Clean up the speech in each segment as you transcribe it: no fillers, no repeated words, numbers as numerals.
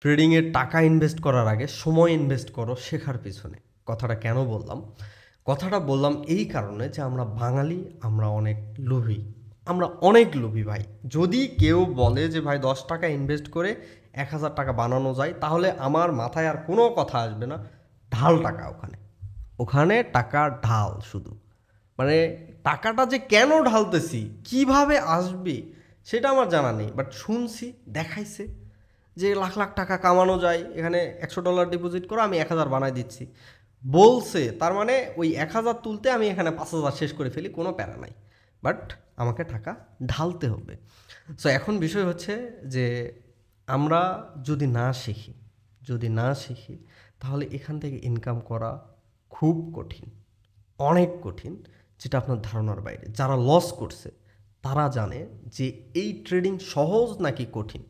ট্রেডিংয়ে টাকা ইনভেস্ট করার আগে সময় ইনভেস্ট করো শেখার পিছনে। কথাটা কেন বললাম? কথাটা বললাম এই কারণে যে আমরা বাঙালি, আমরা অনেক লোভী। আমরা অনেক লোভী ভাই। যদি কেউ বলে যে ভাই 10 টাকা ইনভেস্ট করে 1,000 টাকা বানানো যায়, তাহলে আমার মাথায় আর কোনো কথা আসবে না। ঢাল টাকা ওখানে, ওখানে টাকা ঢাল শুধু। মানে টাকাটা যে কেন ঢালতেছি, কিভাবে আসবে, সেটা আমার জানা নেই, বাট শুনছি, দেখাইছে যে লাখ লাখ টাকা কামানো যায়, এখানে $100 ডিপোজিট করো, আমি 1,000 বানাই দিচ্ছি বলছে। তার মানে ওই 1,000 তুলতে আমি এখানে 5,000 শেষ করে ফেলি, কোনো প্যারা নাই। বাট আমাকে টাকা ঢালতে হবে। সো এখন বিষয় হচ্ছে যে আমরা যদি না শিখি, যদি না শিখি, তাহলে এখান থেকে ইনকাম করা খুব কঠিন, অনেক কঠিন, যেটা আপনার ধারণার বাইরে। যারা লস করছে তারা জানে যে এই ট্রেডিং সহজ নাকি কঠিন,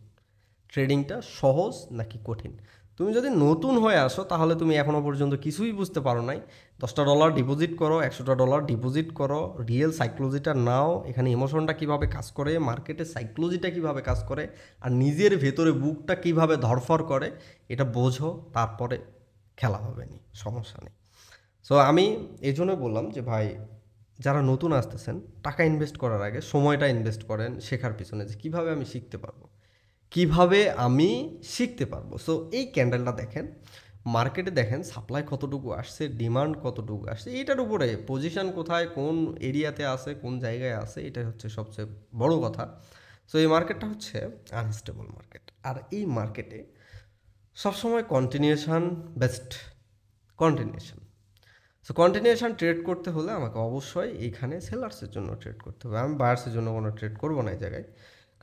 ট্রেডিংটা সহজ নাকি কঠিন। তুমি যদি নতুন হয়ে আসো তাহলে তুমি এখনও পর্যন্ত কিছুই বুঝতে পারো নাই। $10 ডিপোজিট করো, $100 ডিপোজিট করো, রিয়েল সাইকোলজিটা নাও, এখানে ইমোশনটা কিভাবে কাজ করে, মার্কেটের সাইকোলজিটা কিভাবে কাজ করে, আর নিজের ভেতরে বুকটা কিভাবে ধরফর করে, এটা বোঝো, তারপরে খেলা হবে নি, সমস্যা নেই। সো আমি এই জন্য বললাম যে ভাই, যারা নতুন আসতেছেন, টাকা ইনভেস্ট করার আগে সময়টা ইনভেস্ট করেন শেখার পিছনে, যে কীভাবে আমি শিখতে পারবো, কিভাবে আমি শিখতে পারবো। সো এই ক্যান্ডেলটা দেখেন, মার্কেটে দেখেন সাপ্লাই কতটুকু আসছে, ডিমান্ড কতটুকু আসছে, এইটার উপরে পজিশন কোথায়, কোন এরিয়াতে আছে, কোন জায়গায় আছে, এটা হচ্ছে সবচেয়ে বড় কথা। সো এই মার্কেটটা হচ্ছে আনস্টেবল মার্কেট, আর এই মার্কেটে সবসময় continuation best, continuation. So continuation trade করতে হলে আমাকে অবশ্যই এইখানে সেলার্সের জন্য ট্রেড করতে হবে, আমি বায়ার্সের জন্য কোনো ট্রেড করবো না এই জায়গায়।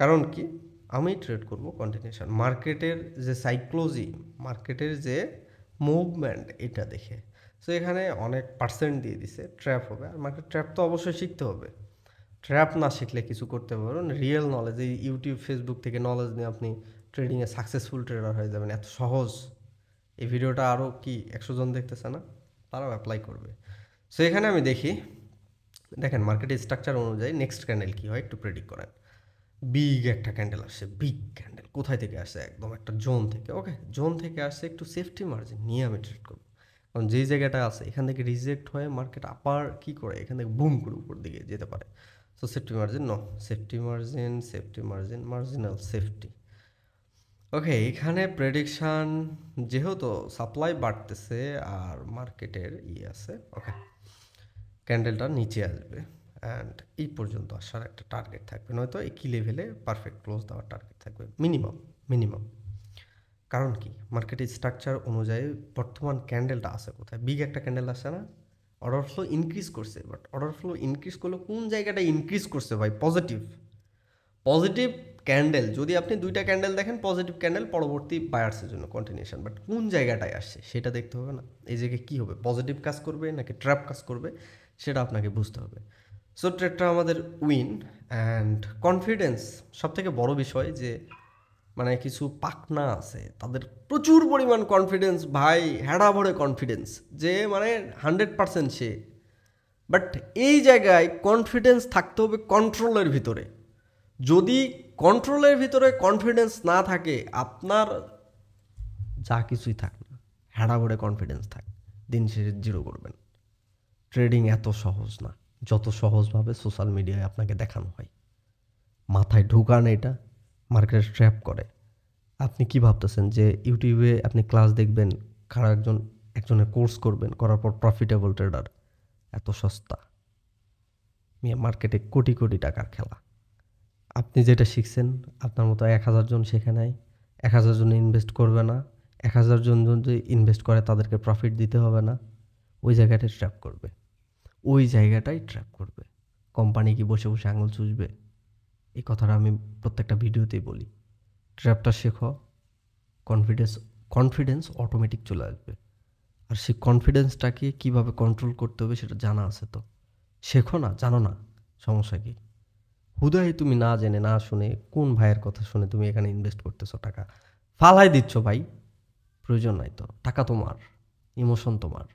কারণ কি, আমি ট্রেড করব কন্টিনিউশন, মার্কেটের যে সাইকোলজি, মার্কেটের যে মুভমেন্ট, এটা দেখে। সো এখানে অনেক পার্সেন্ট দিয়ে দিছে ট্র্যাপ হবে, আর মার্কেট ট্র্যাপ তো অবশ্যই শিখতে হবে। ট্র্যাপ না শিখলে কিছু করতে পারবেন। রিয়েল নলেজ, এই ইউটিউব ফেসবুক থেকে নলেজ নিয়ে আপনি ট্রেডিংয়ে সাকসেসফুল ট্রেডার হয়ে যাবেন, এত সহজ। এই ভিডিওটা আরও কি 100 জন দেখতেছে না, তারাও অ্যাপ্লাই করবে। সো এখানে আমি দেখি, দেখেন মার্কেটের স্ট্রাকচার অনুযায়ী নেক্সট ক্যান্ডেল কী হয় একটু প্রেডিক্ট করেন। বিগ একটা ক্যান্ডেল আসছে, বিগ ক্যান্ডেল কোথায় থেকে আসছে, একদম একটা জোন থেকে। ওকে, জোন থেকে আসছে, একটু সেফটি মার্জিন নিয়ে আমি ট্রেড করবো। কারণ যেই জায়গাটা আছে এখান থেকে রিজেক্ট হয়ে মার্কেট আবার কী করে, এখান থেকে বুম করে উপর দিকে যেতে পারে। So safety margin, no, safety margin, safety margin, marginal safety. Okay, এখানে প্রেডিকশান যেহেতু সাপ্লাই বাড়তেছে আর মার্কেটের আছে, ওকে, ক্যান্ডেলটা নিচে আসবে অ্যান্ড এই পর্যন্ত আসার একটা টার্গেট থাকবে, নয়তো একই লেভেলে পারফেক্ট ক্লোজ দেওয়ার টার্গেট থাকবে মিনিমাম, মিনিমাম। কারণ কি, মার্কেটের স্ট্রাকচার অনুযায়ী বর্তমান ক্যান্ডেলটা আছে কোথায়, বিগ একটা ক্যান্ডেল আসে না, অর্ডার ফ্লো ইনক্রিজ করছে, বাট অর্ডার ফ্লো ইনক্রিজ করলে কোন জায়গাটা ইনক্রিজ করছে ভাই, পজিটিভ, পজিটিভ ক্যান্ডেল। যদি আপনি দুইটা ক্যান্ডেল দেখেন পজিটিভ ক্যান্ডেল, পরবর্তী বায়ার্সের জন্য কন্টিনিউশন, বাট কোন জায়গাটায় আসছে সেটা দেখতে হবে না। এই জায়গায় কী হবে, পজিটিভ কাজ করবে নাকি ট্র্যাপ কাজ করবে, সেটা আপনাকে বুঝতে হবে। সো ট্রেডটা আমাদের উইন অ্যান্ড কনফিডেন্স সবথেকে বড় বিষয়। যে মানে কিছু পাকনা আছে, তাদের প্রচুর পরিমাণ কনফিডেন্স ভাই, হ্যাড়া ভরে কনফিডেন্স, যে মানে 100% সে। বাট এই জায়গায় কনফিডেন্স থাকতে হবে কন্ট্রোলের ভিতরে। যদি কন্ট্রোলের ভিতরে কনফিডেন্স না থাকে, আপনার যা কিছুই থাক না, হ্যাড়া ভরে কনফিডেন্স থাক, দিন শেষে জিরো করবেন। ট্রেডিং এত সহজ না যত সহজভাবে সোশ্যাল মিডিয়ায় আপনাকে দেখানো হয়। মাথায় ঢুকান এটা, মার্কেট ট্র্যাপ করে। আপনি কি ভাবতেছেন যে ইউটিউবে আপনি ক্লাস দেখবেন, কারো একজনের কোর্স করবেন, করার পর প্রফিটেবল ট্রেডার? এত সস্তা মার্কেটে কোটি কোটি টাকার খেলা। আপনি যেটা শিখছেন, আপনার মতো 1,000 জন শেখে নেয়, 1,000 জন ইনভেস্ট করবে না, 1,000 জন যদি ইনভেস্ট করে তাদেরকে প্রফিট দিতে হবে না, ওই জায়গাটায় ট্র্যাপ করবে, ওই জায়গাটাই ট্র্যাপ করবে। কোম্পানি কি বসে বসে আঙুল চুষবে? এই কথাটা আমি প্রত্যেকটা ভিডিওতেই বলি। ট্র্যাপটা শেখো, কনফিডেন্স, কনফিডেন্স অটোমেটিক চলে আসবে। আর সেই কনফিডেন্সটাকে কীভাবে কন্ট্রোল করতে হবে সেটা জানা আছে তো, শেখো না, জানো না, সমস্যা কি? হুদাই তুমি না জেনে না শুনে, কোন ভাইয়ের কথা শুনে তুমি এখানে ইনভেস্ট করতেছো, টাকা ফালাই দিচ্ছ ভাই, প্রয়োজন নাই তো। টাকা তোমার, ইমোশন তোমার।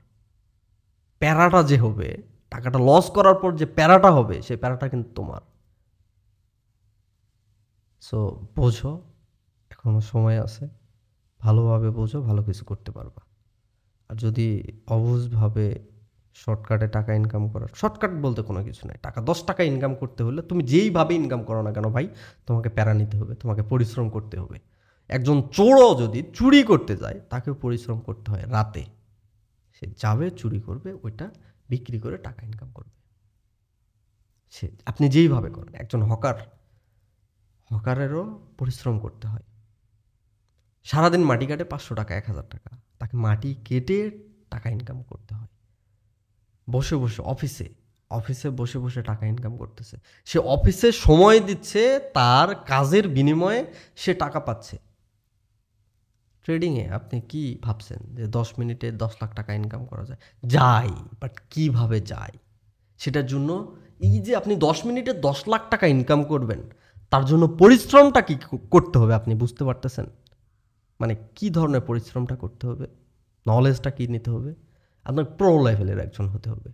প্যারাটা যে হবে, টাকাটা লস করার পর যে প্যারাটা হবে, সেই প্যারাটা কিন্তু তোমার। সো বোঝো, এখনো সময় আছে, ভালোভাবে বোঝো, ভালো কিছু করতে পারবা। আর যদি অবুঝভাবে শর্টকাটে টাকা ইনকাম করার, শর্টকাট বলতে কোনো কিছু নেই। টাকা 10 টাকা ইনকাম করতে হলে তুমি যেইভাবে ইনকাম করো না কেন ভাই, তোমাকে প্যারা নিতে হবে, তোমাকে পরিশ্রম করতে হবে। একজন চোরও যদি চুরি করতে যায় তাকেও পরিশ্রম করতে হয় রাতে। সে যাবে, চুরি করবে, ওইটা বিক্রি করে টাকা ইনকাম করবে। সে আপনি যেইভাবে করেন, একজন হকারেরও পরিশ্রম করতে হয়। সারাদিন মাটি কাটে 500 টাকা, 1000 টাকা, তাকে মাটি কেটে টাকা ইনকাম করতে হয়। বসে বসে অফিসে বসে বসে টাকা ইনকাম করতেছে। সে অফিসে সময় দিচ্ছে, তার কাজের বিনিময়ে সে টাকা পাচ্ছে। ট্রেডিংয়ে আপনি কি ভাবছেন যে 10 মিনিটে 10 লাখ টাকা ইনকাম করা যায়? যায়, বাট কিভাবে যায়? সেটার জন্য এই যে আপনি 10 মিনিটে 10 লাখ টাকা ইনকাম করবেন, তার জন্য পরিশ্রমটা কি করতে হবে আপনি বুঝতে পারতেছেন? মানে কি ধরনের পরিশ্রমটা করতে হবে, নলেজটা কি নিতে হবে? আপনার প্রো লেভেলের একজন হতে হবে।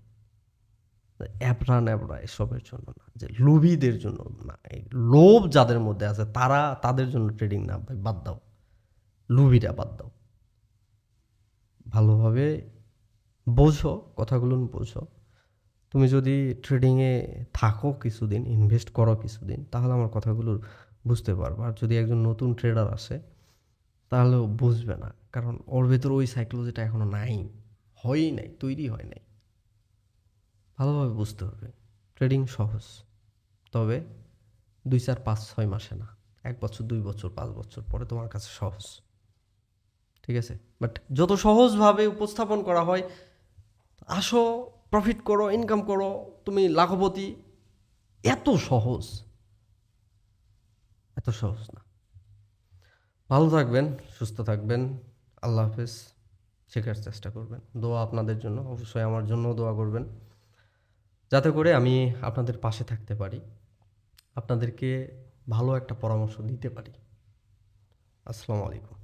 অ্যাবরা ন্যাবরা এসবের জন্য না, যে লোভীদের জন্য না। এই লোভ যাদের মধ্যে আছে তাদের জন্য ট্রেডিং না ভাই, বাদ দাও। লোভীরা বাদ দাও। ভালোভাবে বোঝো, কথাগুলো বোঝো। তুমি যদি ট্রেডিংয়ে থাকো কিছুদিন, ইনভেস্ট করো কিছুদিন, তাহলে আমার কথাগুলো বুঝতে পারবো। আর যদি একজন নতুন ট্রেডার আসে, তাহলে ও বুঝবে না, কারণ ওর ভেতর ওই সাইকোলজিটা এখনো নাই, হয়ই নাই, তৈরি হয় নাই। ভালোভাবে বুঝতে হবে ট্রেডিং সহজ, তবে 2 4 5 6 মাসে না, 1 বছর 2 বছর 5 বছর পরে তোমার কাছে সহজ। ঠিক আছে, বাট যত সহজভাবে উপস্থাপন করা হয়, আসো প্রফিট করো, ইনকাম করো, তুমি লাখপতি, এত সহজ, এত সহজ না। ভালো থাকবেন, সুস্থ থাকবেন। আল্লাহ হাফেজ। শেখার চেষ্টা করবেন। দোয়া আপনাদের জন্য, অবশ্যই আমার জন্যও দোয়া করবেন, যাতে করে আমি আপনাদের পাশে থাকতে পারি, আপনাদেরকে ভালো একটা পরামর্শ দিতে পারি। আসসালামু আলাইকুম।